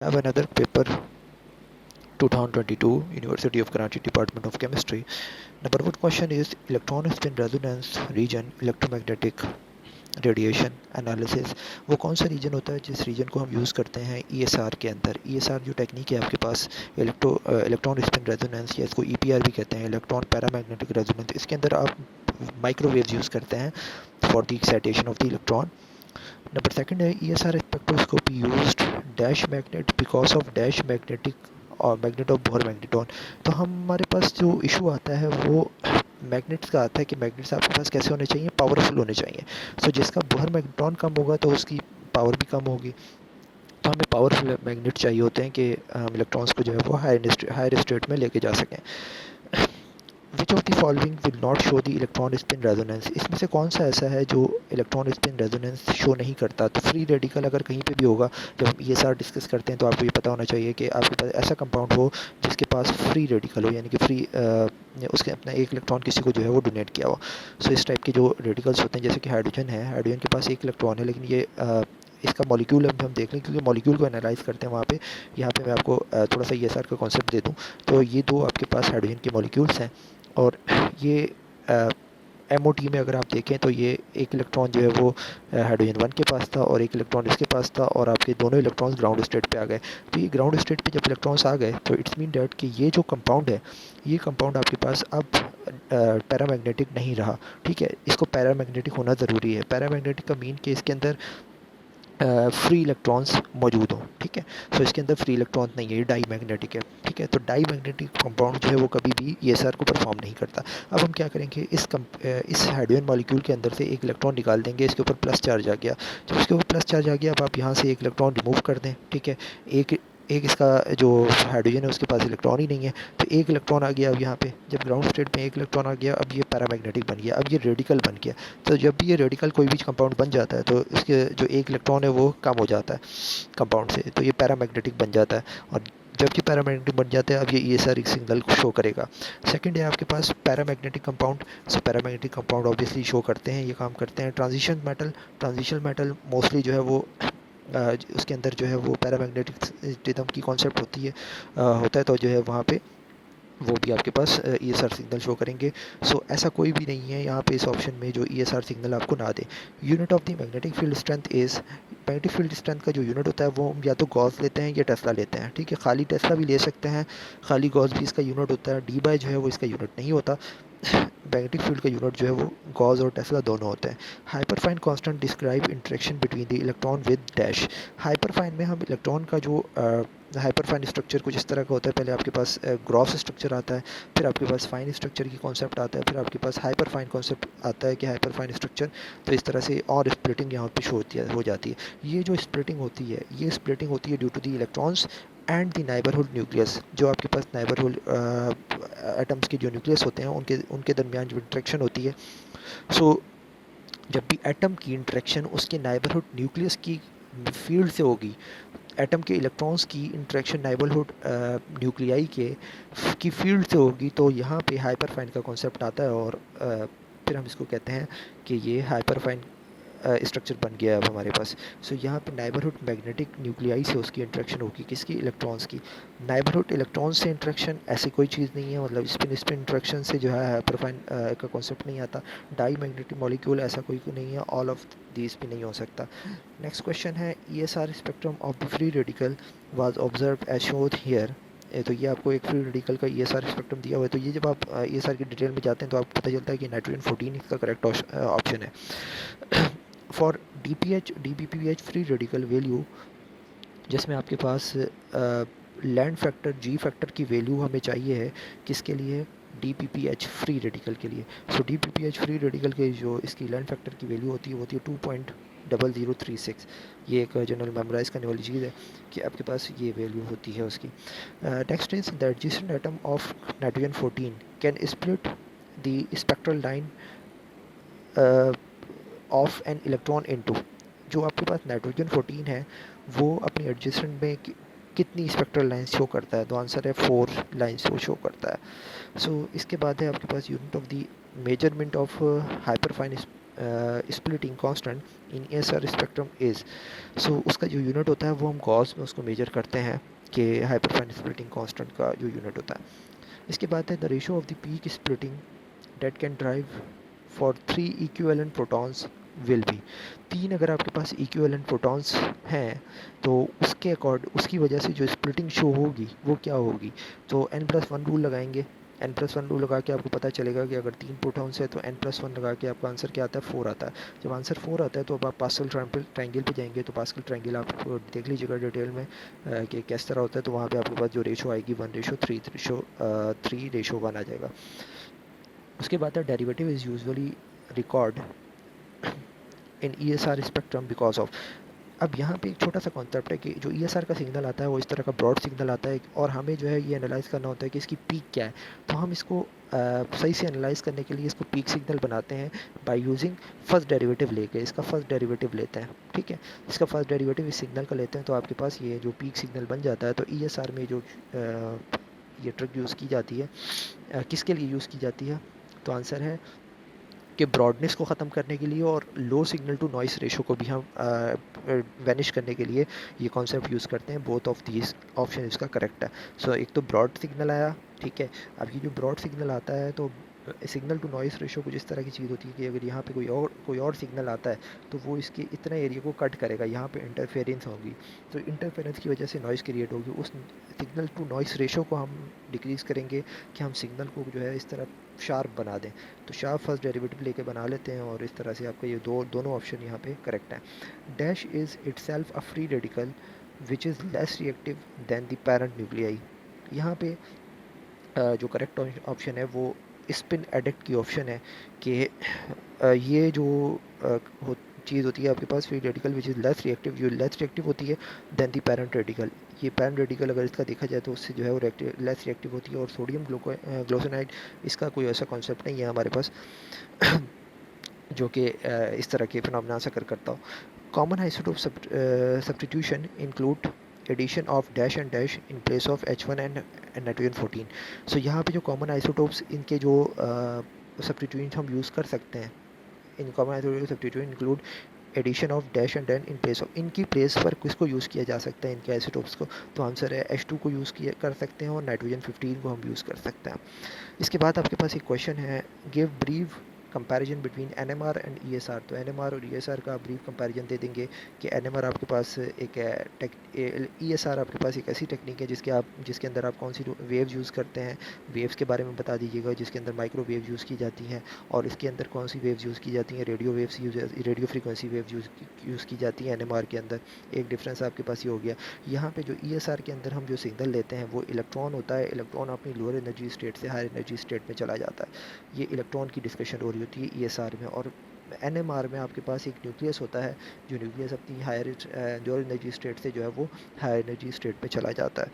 have another paper 2022 University of Karachi Department of Chemistry. Number one question is electron spin resonance region electromagnetic radiation analysis. वो कौन सा reason होता है जिस reason को हम यूज़ करते हैं ईएसआर के अंदर। ईएसआर जो टेक्निक है आपके पास इलेक्ट्रॉन स्पिन रेजोनेंस या इसको ईपीआर भी कहते हैं, इलेक्ट्रॉन पैरामैग्नेटिक रेजोनेंस। इसके अंदर आप माइक्रोवेव्स यूज़ करते हैं for the excitation of the electron. Number second है ESR spectroscopy used dash magnet because of dash magnetic और मैग्नेट ऑफ बोहर मैग्नेट्रॉन। तो हमारे पास जो इशू आता है वो मैग्नेट्स का आता है कि मैग्नेट्स आपके पास कैसे होने चाहिए, पावरफुल होने चाहिए। सो जिसका बोहर मैग्नेट्रॉन कम होगा तो उसकी पावर भी कम होगी। तो हमें पावरफुल मैग्नेट चाहिए होते हैं कि हम इलेक्ट्रॉन्स को जो है वो हायर स्टेट में लेके जा सकें। Which of the following will not show the electron spin resonance. इसमें से कौन सा ऐसा है जो इलेक्ट्रॉन स्पिन रेजोनेंस शो नहीं करता। तो फ्री रेडिकल अगर कहीं पे भी होगा, जब हम ईएसआर डिस्कस करते हैं तो आपको ये पता होना चाहिए कि आपके पास ऐसा कंपाउंड हो जिसके पास फ्री रेडिकल हो, यानी कि फ्री उसके अपना एक इलेक्ट्रॉन किसी को जो है वो डोनेट किया हो। सो इस टाइप के जो रेडिकल्स होते हैं, जैसे कि हाइड्रोजन है, हाइड्रोजन के पास एक इलेक्ट्रॉन है, लेकिन ये इसका मॉलिक्यूल हम देख लें, क्योंकि मॉलिक्यूल को एनालाइज करते हैं वहाँ पे। यहाँ पे मैं आपको थोड़ा सा ईएसआर का कॉन्सेप्ट दे दूँ तो ये दो आपके पास हाइड्रोजन के मॉलिक्यूल्स हैं और ये एमओटी में अगर आप देखें तो ये एक इलेक्ट्रॉन जो है वो हाइड्रोजन 1 के पास था और एक इलेक्ट्रॉन इसके पास था, और आपके दोनों इलेक्ट्रॉन्स ग्राउंड स्टेट पे आ गए। तो ये ग्राउंड स्टेट पे जब इलेक्ट्रॉन्स आ गए तो इट्स मीन डैट कि ये जो कंपाउंड है, ये कंपाउंड आपके पास अब पैरामैग्नेटिक नहीं रहा। ठीक है, इसको पैरामैग्नेटिक होना ज़रूरी है। पैरामैग्नेटिक का मीन कि इसके अंदर फ्री इलेक्ट्रॉन्स मौजूद हों। ठीक है, सो इसके अंदर फ्री इलेक्ट्रॉन नहीं है, ये डाई मैग्नेटिक है। ठीक है, तो डाई मैग्नेटिक कंपाउंड जो है वो कभी भी ईएसआर को परफॉर्म नहीं करता। अब हम क्या करेंगे, इस हाइड्रोजन मॉलिक्यूल के अंदर से एक इलेक्ट्रॉन निकाल देंगे, इसके ऊपर प्लस चार्ज आ गया। जब इसके ऊपर प्लस चार्ज आ गया, अब आप यहाँ से एक इलेक्ट्रॉन रिमूव कर दें। ठीक है, एक एक इसका जो हाइड्रोजन है उसके पास इलेक्ट्रॉन ही नहीं है, तो एक इलेक्ट्रॉन आ गया। अब यहाँ पे जब ग्राउंड स्टेट में एक इलेक्ट्रॉन आ गया, अब ये पैरामैग्नेटिक बन गया, अब ये रेडिकल बन गया। तो जब भी ये रेडिकल कोई भी कंपाउंड बन जाता है तो इसके जो एक इलेक्ट्रॉन है वो कम हो जाता है कंपाउंड से, तो ये पैरामैग्नेटिक बन जाता है। और जब ये पैरामैग्नेटिक बन जाता है, अब ये ईएसआर सिग्नल को शो करेगा। सेकंड है आपके पास पैरामैग्नेटिक कंपाउंड। सो पैरामैग्नेटिक कंपाउंड ऑब्वियसली शो करते हैं, ये काम करते हैं। ट्रांजिशन मेटल मोस्टली जो है वो उसके अंदर जो है वो पैरामैग्नेटिज्म की कॉन्सेप्ट होती है, होता है, तो जो है वहाँ पे वो भी आपके पास ईएसआर सिग्नल शो करेंगे। सो ऐसा कोई भी नहीं है यहाँ पे इस ऑप्शन में जो ईएसआर सिग्नल आपको ना दे। Unit of the magnetic field strength is, magnetic field strength का जो यूनिट होता है वो हम या तो गॉस लेते हैं या टेस्ला लेते हैं। ठीक है, खाली टेस्ला भी ले सकते हैं, खाली गॉस भी इसका यूनिट होता है। डी बाय जो है वो इसका यूनिट नहीं होता। मैग्नेटिक फील्ड का यूनिट जो है वो गॉस और टेस्ला दोनों होते हैं। Hyperfine constant describe interaction between the electron with dash. Hyperfine में हम इलेक्ट्रॉन का जो हाइपरफाइन स्ट्रक्चर कुछ इस तरह का होता है। पहले आपके पास ग्रॉस स्ट्रक्चर आता है, फिर आपके पास फाइन स्ट्रक्चर की कॉन्सेप्ट आता है, फिर आपके पास हाइपर फाइन कॉन्सेप्ट आता है कि हाइपर फाइन स्ट्रक्चर। तो इस तरह से और स्प्लिटिंग यहाँ पे शो हो जाती है। ये जो स्प्लिटिंग होती है, ये स्प्लिटिंग होती है due to the electrons and the neighbourhood nucleus. जो आपके पास नाइबरहुड एटम्स के जो न्यूक्लियस होते हैं उनके उनके दरमियान जो इंट्रैक्शन होती है। सो जब भी एटम की इंट्रैक्शन उसके नाइबरहुड न्यूक्लियस की फील्ड से होगी, एटम के इलेक्ट्रॉन्स की इंट्रैक्शन नाइबरहुड न्यूक्लियाई की फील्ड से होगी, तो यहाँ पे हाइपरफाइन का कॉन्सेप्ट आता है। और फिर हम इसको कहते हैं कि ये हाइपरफाइन स्ट्रक्चर बन गया अब हमारे पास। सो यहाँ पे नाइबरहुड मैग्नेटिक न्यूक्लियाई से उसकी इंट्रैक्शन होगी, किसकी, इलेक्ट्रॉन्स की। नाइबरहुड इलेक्ट्रॉन्स से इंट्रैक्शन ऐसी कोई चीज़ नहीं है, मतलब स्पिन स्पिन इंट्रैक्शन से जो है हाइपरफाइन का कॉन्सेप्ट नहीं आता। डाई मैग्नेटिक मॉलिक्यूल ऐसा कोई नहीं है, ऑल ऑफ दीज भी नहीं हो सकता। नेक्स्ट क्वेश्चन है ESR spectrum of the free radical was observe as showed here. तो ये आपको एक फ्री रेडिकल का ईएसआर स्पेक्ट्रम दिया हुआ है। तो ये जब आप ईएसआर की डिटेल में जाते हैं तो आपको पता चलता है कि नाइट्रोजन 14 इसका करेक्ट ऑप्शन है। For DPPH free radical value, जिसमें आपके पास लैंड फैक्टर जी फैक्टर की वैल्यू हमें चाहिए है, किसके लिए, DPPH फ्री रेडिकल के लिए। सो DPPH फ्री रेडिकल के जो इसकी लैंड फैक्टर की वैल्यू होती है वो होती है 2.0036। ये एक जनरल मेमोराइज करने वाली चीज़ है कि आपके पास ये वैल्यू होती है उसकी। Next is the adjacent atom of nitrogen 14 can split the spectral line of an electron into. जो आपके पास नाइट्रोजन 14 है वो अपनी एडजेसेंट में कितनी स्पेक्ट्रल लाइंस शो करता है, तो आंसर है 4 लाइंस को शो करता है। सो इसके बाद है आपके पास unit of the measurement of hyperfine splitting constant in ESR spectrum is, so उसका जो यूनिट होता है वो हम गॉस में उसको मेजर करते हैं कि हाइपरफाइन स्प्लिटिंग कांस्टेंट का जो यूनिट होता है। इसके बाद है the ratio of the peak splitting date can drive for 3 equivalent protons will be, 3 अगर आपके पास इक्विवेलेंट प्रोटॉन्स हैं तो उसके अकॉर्ड उसकी वजह से जो स्प्लिटिंग शो होगी वो क्या होगी, तो n+1 रूल लगाएंगे। n+1 रूल लगा के आपको पता चलेगा कि अगर 3 प्रोटॉन्स है तो n+1 लगा के आपका आंसर क्या आता है, 4 आता है। जब आंसर 4 आता है तो अब आप पास्कल ट्रायंगल पे जाएंगे, तो पास्कल ट्रायंगल आप देख लीजिएगा डिटेल में कि किस तरह होता है। तो वहाँ पे आपके पास जो रेशो आएगी 1:3:3:1 आ जाएगा। उसके बाद है derivative is usually record in ESR spectrum because of, अब यहाँ पे एक छोटा सा कॉन्सेप्ट है कि जो ESR का सिग्नल आता है वो इस तरह का ब्रॉड सिग्नल आता है और हमें जो है ये एनालाइज करना होता है कि इसकी पीक क्या है। तो हम इसको सही से एनालाइज करने के लिए इसको पीक सिग्नल बनाते हैं बाय यूजिंग फर्स्ट डेरिवेटिव लेके, इसका फर्स्ट डेरिवेटिव लेते हैं, ठीक है। इसका फर्स्ट डेरिवेटिव इस सिग्नल का लेते हैं तो आपके पास ये जो पीक सिग्नल बन जाता है। तो ESR में जो ये ट्रिक यूज़ की जाती है किसके लिए यूज़ की जाती है, तो आंसर है कि ब्रॉडनेस को ख़त्म करने के लिए और low signal to noise ratio को भी हम वैनिश करने के लिए ये कॉन्सेप्ट यूज़ करते हैं। बोथ ऑफ दीज ऑप्शन इसका करेक्ट है। सो एक तो ब्रॉड सिग्नल आया, ठीक है। अब ये जो ब्रॉड सिग्नल आता है तो सिग्नल टू नॉइस रेशो कुछ इस तरह की चीज़ होती है कि अगर यहाँ पे कोई और सिग्नल आता है तो वो इसके इतने एरिया को कट करेगा, यहाँ पे इंटरफेरेंस होगी, तो इंटरफेरेंस की वजह से नॉइस क्रिएट होगी। उस सिग्नल टू नॉइस रेशो को हम डिक्रीज़ करेंगे कि हम सिग्नल को जो है इस तरह शार्प बना दें। तो शार्प फर्स्ट डेरिवेटिव लेके बना लेते हैं और इस तरह से आपका ये दोनों ऑप्शन यहाँ पे करेक्ट है। Dash is itself a free radical which is less reactive than the parent nuclei. यहाँ पे जो करेक्ट ऑप्शन है वो स्पिन एडिक्ट की ऑप्शन है कि ये जो चीज़ होती है आपके पास free radical which is less reactive, जो लेस रिएक्टिव होती है दैन दी पेरेंट रेडिकल। ये पेरेंट रेडिकल अगर इसका देखा जाए तो उससे जो है वो लेस रिएक्टिव होती है। और सोडियम ग्लूकोनाइड इसका कोई ऐसा कॉन्सेप्ट नहीं है हमारे पास जो कि इस तरह के फिनोमेना से करता हो। Common isotope substitution include addition of dash and dash in place of H1 and nitrogen 14। So यहाँ पे जो कॉमन आइसोटोप्स इनके जो सब्स्टिट्यूएंट हम यूज़ कर सकते हैं, in common isotope substituent include addition of dash and than in place of, इनकी प्लेस पर किसको यूज़ किया जा सकता है इनके आइसोटोप्स को, तो आंसर है H2 को यूज़ किया कर सकते हैं और नाइट्रोजन 15 को हम यूज़ कर सकते हैं। इसके बाद आपके पास एक क्वेश्चन है, give brief comparison between NMR and ESR। तो NMR और ESR का ब्रीफ कंपैरिजन दे देंगे कि NMR आपके पास एक ESR आपके पास एक ऐसी टेक्निक है जिसके अंदर आप कौन सी वेव्स यूज़ करते हैं, वेव्स के बारे में बता दीजिएगा, जिसके अंदर माइक्रो वेव यूज़ की जाती हैं और इसके अंदर कौन सी वेव्स यूज़ की जाती हैं, रेडियो फ्रीक्वेंसी वेव यूज़ की जाती है NMR के अंदर। एक डिफरेंस आपके पास ये हो गया। यहाँ पे जो ESR के अंदर हम जो सिग्नल लेते हैं वो इलेक्ट्रॉन होता है, इलेक्ट्रॉन अपनी लोअर एनर्जी स्टेट से हायर एनर्जी स्टेट में चला जाता है। ये इलेक्ट्रॉन की डिस्कशन हो रही होती है ESR में। और NMR में आपके पास एक न्यूक्लियस होता है, जो न्यूक्लियस अपनी हायर लोअर एनर्जी स्टेट से जो है वो हायर एनर्जी स्टेट पे चला जाता है।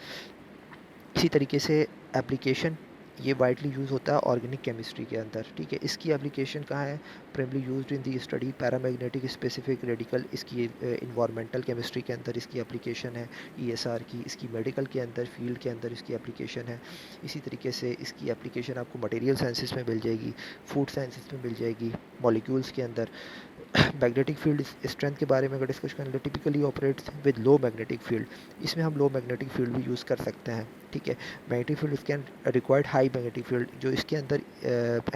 इसी तरीके से एप्लीकेशन ये वाइडली यूज़ होता है ऑर्गेनिक केमिस्ट्री के अंदर, ठीक है। इसकी एप्लीकेशन कहाँ है, primarily used in the study paramagnetic specific radical. इसकी इन्वायरमेंटल केमिस्ट्री के अंदर इसकी एप्लीकेशन है ESR की। इसकी मेडिकल के अंदर फील्ड के अंदर इसकी एप्लीकेशन है। इसी तरीके से इसकी एप्लीकेशन आपको मटेरियल साइंसेस में मिल जाएगी, फूड साइंसेस में मिल जाएगी, मॉलिक्यूल्स के अंदर। मैग्नेटिक फील्ड स्ट्रेंथ के बारे में अगर डिस्कस करें, typically operates with low magnetic field. इसमें हम लो मैग्नेटिक फील्ड भी यूज़ कर सकते हैं, ठीक है। मैग्नेटिक फील्ड इसके रिक्वायर्ड हाई मैग्नेटिक फील्ड, जो इसके अंदर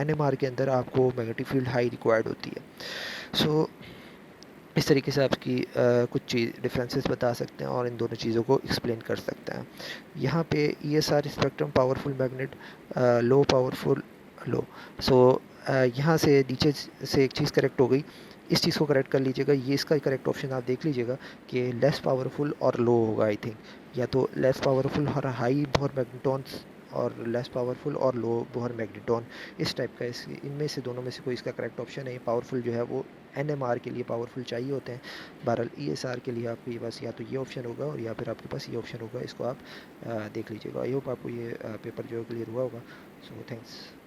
NMR के अंदर आपको मैग्नेटिक फील्ड हाई रिक्वायर्ड होती है। सो इस तरीके से आपकी कुछ चीज़ डिफरेंसेस बता सकते हैं और इन दोनों चीज़ों को एक्सप्लेन कर सकते हैं। यहाँ पे ESR स्पेक्ट्रम पावरफुल मैग्नेट, लो पावरफुल लो। सो यहाँ से नीचे से एक चीज़ करेक्ट हो गई, इस चीज़ को करेक्ट कर लीजिएगा। ये इसका करेक्ट ऑप्शन आप देख लीजिएगा कि लेस पावरफुल और लो होगा आई थिंक, या तो लेस पावरफुल और हाई बोर मैग्नेटॉन्स और लेस पावरफुल और लो बोर मैग्नेटॉन, इस टाइप का। इस इनमें से दोनों में से कोई इसका करेक्ट ऑप्शन है। पावरफुल जो है वो NMR के लिए पावरफुल चाहिए होते हैं। बहरहाल ESR के लिए आपके पास या तो ये ऑप्शन होगा और या फिर आपके पास ये ऑप्शन होगा। इसको आप देख लीजिएगा। आई होप आपको ये पेपर जो है क्लियर हुआ होगा। So thanks.